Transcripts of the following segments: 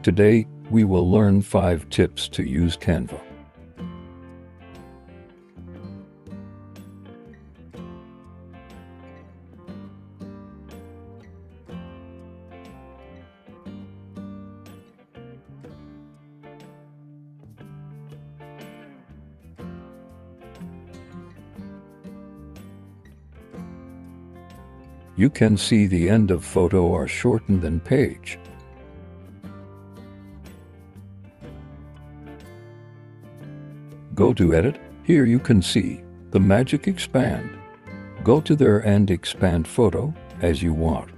Today, we will learn 5 tips to use Canva. You can see the end of photo are shortened than page. Go to Edit. Here you can see the magic expand. Go to there and expand photo as you want.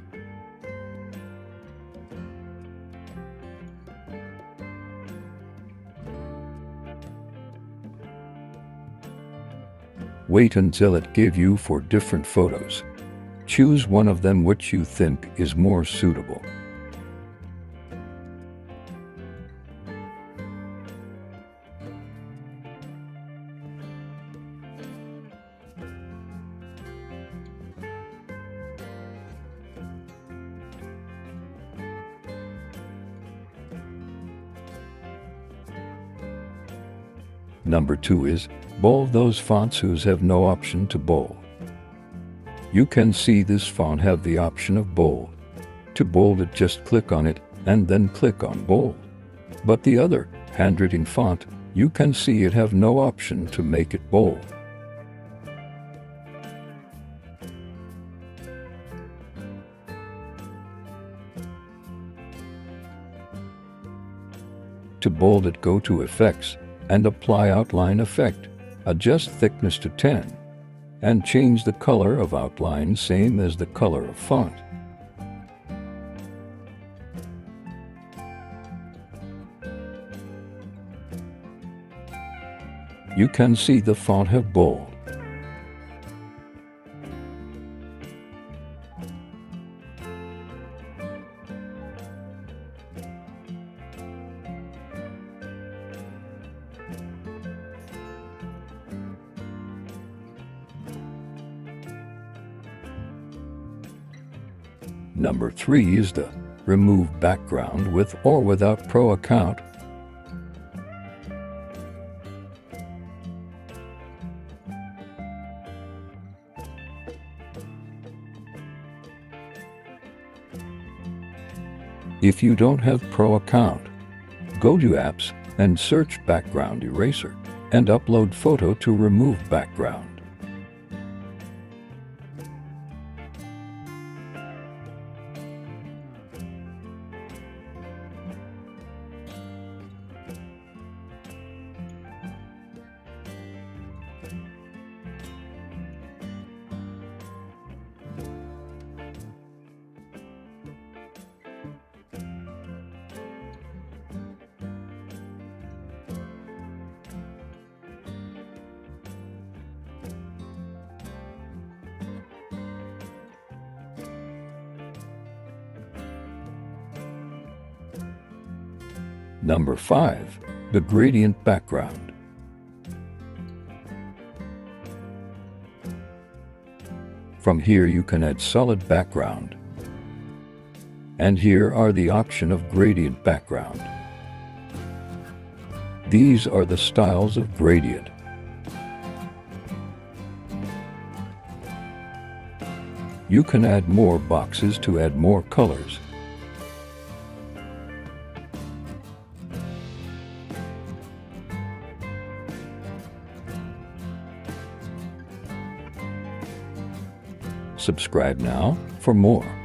Wait until it gives you for different photos. Choose one of them which you think is more suitable. Number 2 is bold those fonts whose have no option to bold. You can see this font have the option of bold. To bold it, just click on it and then click on bold. But the other handwriting font, you can see it have no option to make it bold. To bold it, go to Effects and apply outline effect. Adjust thickness to 10 and change the color of outline same as the color of font. You can see the font have bold. Number 3 is the remove background with or without Pro account. If you don't have Pro account, go to Apps and search Background Eraser and upload photo to remove background. Number 5, the gradient background. From here you can add solid background. And here are the option of gradient background. These are the styles of gradient. You can add more boxes to add more colors. Subscribe now for more.